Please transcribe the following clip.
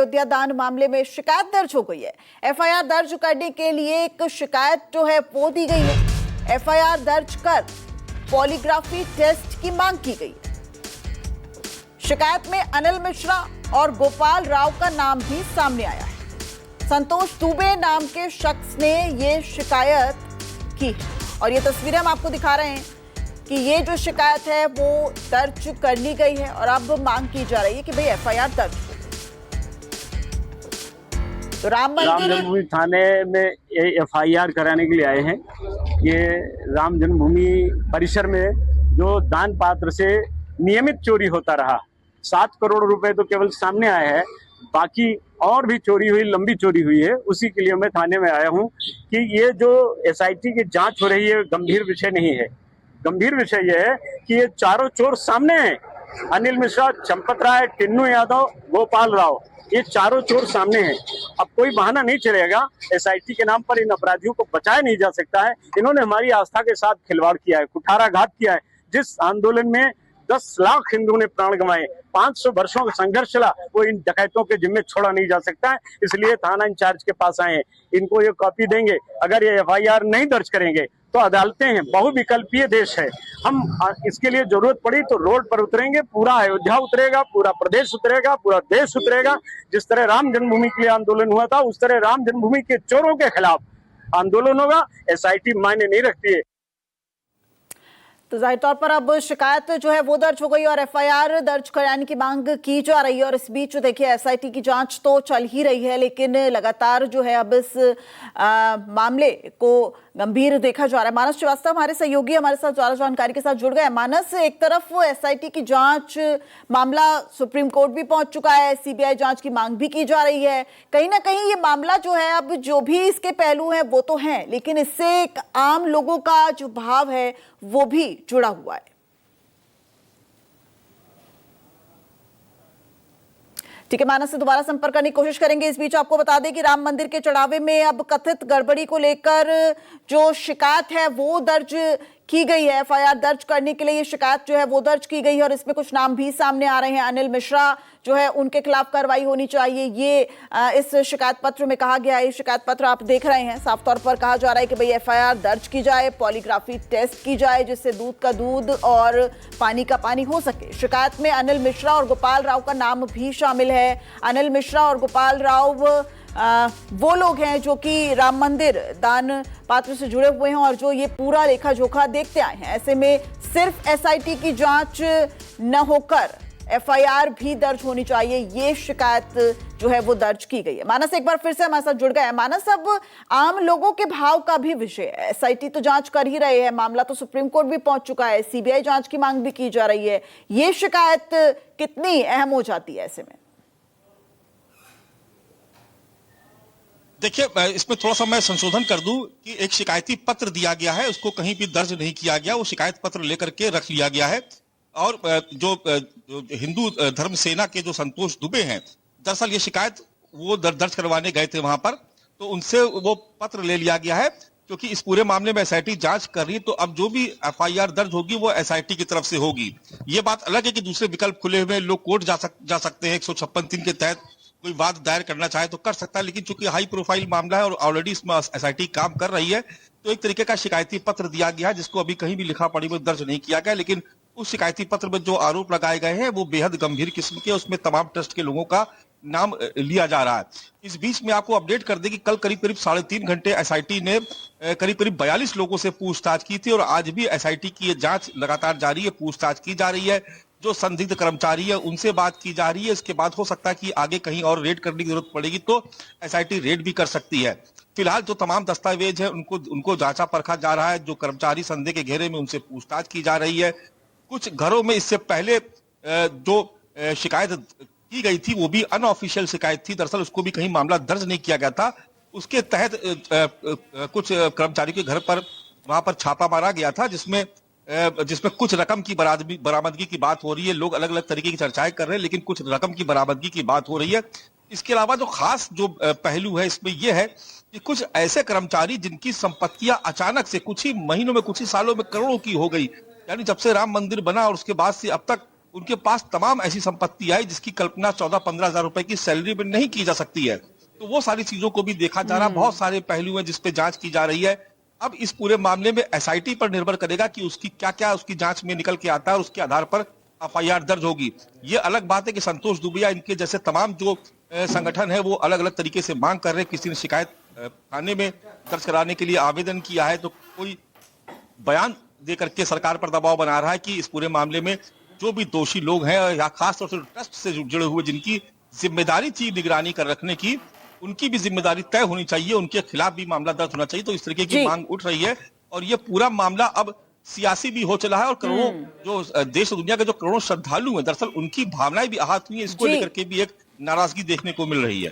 अयोध्या दान मामले में शिकायत दर्ज हो गई है। एफआईआर दर्ज करने के लिए एक शिकायत जो है वो दी गई है। एफआईआर दर्ज कर पॉलीग्राफी टेस्ट की मांग की गई है। शिकायत में अनिल मिश्रा और गोपाल राव का नाम भी सामने आया है। संतोष दुबे नाम के शख्स ने ये शिकायत की है और ये तस्वीरें हम आपको दिखा रहे हैं कि ये जो शिकायत है वो दर्ज कर ली गई है और अब मांग की जा रही है कि भाई एफआईआर दर्ज हो। तो राम जन्मभूमि थाने में एफआईआर कराने के लिए आए हैं। ये राम जन्मभूमि परिसर में जो दान पात्र से नियमित चोरी होता रहा, 7 करोड़ रुपए तो केवल सामने आया है, बाकी और भी चोरी हुई, लंबी चोरी हुई है। उसी के लिए मैं थाने में आया हूँ कि ये जो एसआईटी की जांच हो रही है गंभीर विषय नहीं है। गंभीर विषय यह है कि ये चारों चोर सामने हैं। अनिल मिश्रा, चंपत राय, टिन्नू यादव, गोपाल राव, ये चारों चोर सामने हैं। अब कोई बहाना नहीं चलेगा। एसआईटी के नाम पर इन अपराधियों को बचाया नहीं जा सकता है। इन्होंने हमारी आस्था के साथ खिलवाड़ किया है, कुठाराघात किया है। जिस आंदोलन में 10 लाख हिंदुओं ने प्राण गंवाए, 500 वर्षों का संघर्ष चला, वो इन डकैतों के जिम्मे छोड़ा नहीं जा सकता है। इसलिए थाना इंचार्ज के पास आए हैं। इनको ये कॉपी देंगे। अगर ये एफआईआर नहीं दर्ज करेंगे तो अदालतें हैं, बहुविकल्पीय देश है। हम इसके लिए जरूरत पड़ी तो रोड पर उतरेंगे। पूरा अयोध्या उतरेगा, पूरा प्रदेश उतरेगा, पूरा देश उतरेगा। जिस तरह राम जन्मभूमि के लिए आंदोलन हुआ था, उस तरह राम जन्मभूमि के चोरों के खिलाफ आंदोलन होगा। एसआईटी मायने नहीं रखती है। तो जाहिर तौर पर अब शिकायत जो है वो दर्ज हो गई और एफआईआर दर्ज कराने की मांग की जा रही है। और इस बीच देखिए एसआईटी की जांच तो चल ही रही है, लेकिन लगातार जो है अब इस मामले को गंभीर देखा जा रहा है। मानस श्रीवास्तव हमारे सहयोगी हमारे साथ ज्यादा जानकारी के साथ जुड़ गए। मानस, एक तरफ एसआईटी की जांच, मामला सुप्रीम कोर्ट भी पहुंच चुका है, सीबीआई जांच की मांग भी की जा रही है। कहीं ना कहीं ये मामला जो है, अब जो भी इसके पहलू हैं वो तो हैं, लेकिन इससे एक आम लोगों का जो भाव है वो भी जुड़ा हुआ है। ठीक है, मानस से दोबारा संपर्क करने की कोशिश करेंगे। इस बीच आपको बता दें कि राम मंदिर के चढ़ावे में अब कथित गड़बड़ी को लेकर जो शिकायत है वो दर्ज की गई है। एफआईआर दर्ज करने के लिए ये शिकायत जो है वो दर्ज की गई है और इसमें कुछ नाम भी सामने आ रहे हैं। अनिल मिश्रा जो है उनके खिलाफ कार्रवाई होनी चाहिए, ये इस शिकायत पत्र में कहा गया है। शिकायत पत्र आप देख रहे हैं, साफ तौर पर कहा जा रहा है कि भाई एफआईआर दर्ज की जाए, पॉलीग्राफी टेस्ट की जाए जिससे दूध का दूध और पानी का पानी हो सके। शिकायत में अनिल मिश्रा और गोपाल राव का नाम भी शामिल है। अनिल मिश्रा और गोपाल राव वो लोग हैं जो कि राम मंदिर दान पात्र से जुड़े हुए हैं और जो ये पूरा लेखा जोखा देखते आए हैं। ऐसे में सिर्फ एसआईटी की जांच न होकर एफआईआर भी दर्ज होनी चाहिए, ये शिकायत जो है वो दर्ज की गई है। मानस एक बार फिर से हमारे साथ जुड़ गए हैं। मानस, अब आम लोगों के भाव का भी विषय है। एसआईटी तो जांच कर ही रहे हैं, मामला तो सुप्रीम कोर्ट भी पहुंच चुका है, सीबीआई जांच की मांग भी की जा रही है। ये शिकायत कितनी अहम हो जाती है ऐसे में? देखिए, इसमें थोड़ा सा मैं संशोधन कर दूं कि एक शिकायती पत्र दिया गया है, उसको कहीं भी दर्ज नहीं किया गया। वो शिकायत पत्र लेकर के रख लिया गया है। और जो हिंदू धर्म सेना के जो संतोष दुबे हैं, दरअसल ये शिकायत वो दर्ज करवाने गए थे वहां पर, तो उनसे वो पत्र ले लिया गया है। क्योंकि इस पूरे मामले में एसआईटी जांच कर रही है, तो अब जो भी एफआईआर दर्ज होगी वो एसआईटी की तरफ से होगी। ये बात अलग है कि दूसरे विकल्प खुले हुए, लोग कोर्ट जा सकते हैं। 156(3) के तहत कोई वाद दायर करना चाहे तो कर सकता है, लेकिन चूंकि हाई प्रोफाइल मामला है और ऑलरेडी इसमें एसआईटी काम कर रही है, तो एक तरीके का शिकायती पत्र दिया गया है जिसको अभी कहीं भी लिखा पढ़ी में दर्ज नहीं किया गया। लेकिन उस शिकायती पत्र में जो आरोप लगाए गए हैं वो बेहद गंभीर किस्म के, उसमें तमाम ट्रस्ट के लोगों का नाम लिया जा रहा है। इस बीच में आपको अपडेट कर दें कि कल करीब 3.5 घंटे एसआईटी ने करीब 42 लोगों से पूछताछ की थी और आज भी एसआईटी की ये जांच लगातार जारी है, पूछताछ की जा रही है। जो संदिग्ध कर्मचारी है उनसे बात की जा रही है। इसके बाद हो सकता है कि आगे कहीं और रेड करने की जरूरत पड़ेगी तो एसआईटी रेड भी कर सकती है। फिलहाल जो तमाम दस्तावेज है उनको जांचा परखा जा रहा है। जो कर्मचारी संदेह के घेरे में, उनसे पूछताछ की जा रही है। कुछ घरों में इससे पहले जो शिकायत की गई थी वो भी अनऑफिशियल शिकायत थी, दरअसल उसको भी कहीं मामला दर्ज नहीं किया गया था। उसके तहत कुछ कर्मचारियों के घर पर वहां पर छापा मारा गया था जिसमें कुछ रकम की बरामदगी की बात हो रही है। लोग अलग अलग तरीके की चर्चाएं कर रहे हैं, लेकिन कुछ रकम की बरामदगी की बात हो रही है। इसके अलावा जो खास जो पहलू है इसमें यह है कि कुछ ऐसे कर्मचारी जिनकी संपत्तियां अचानक से कुछ ही महीनों में, कुछ ही सालों में करोड़ों की हो गई, यानी जब से राम मंदिर बना और उसके बाद से अब तक उनके पास तमाम ऐसी संपत्ति आई जिसकी कल्पना 14-15 हजार रुपए की सैलरी में नहीं की जा सकती है। तो वो सारी चीजों को भी देखा जा रहा है। बहुत सारे पहलू हैं जिसपे जांच की जा रही है। अब इस पूरे मामले में एसआईटी पर निर्भर करेगा कि उसकी क्या क्या उसकी जांच में निकल के आता है और उसके आधार पर एफआईआर दर्ज होगी। ये अलग बात है कि संतोष दुबे या इनके जैसे तमाम जो संगठन है वो अलग अलग तरीके से मांग कर रहे हैं। किसी ने शिकायत थाने में दर्ज कराने के लिए आवेदन किया है, तो कोई बयान दे करके सरकार पर दबाव बना रहा है कि इस पूरे मामले में जो भी दोषी लोग हैं या खासतौर से ट्रस्ट से जुड़े हुए जिनकी जिम्मेदारी थी निगरानी कर रखने की, उनकी भी जिम्मेदारी तय होनी चाहिए, उनके खिलाफ भी मामला दर्ज होना चाहिए। तो इस तरीके की जी। मांग उठ रही है और ये पूरा मामला अब सियासी भी हो चला है और करोड़ों जो देश और दुनिया के जो करोड़ों श्रद्धालु हैं, दरअसल उनकी भावनाएं भी आहत हुई है। इसको जी। लेकर के भी एक नाराजगी देखने को मिल रही है।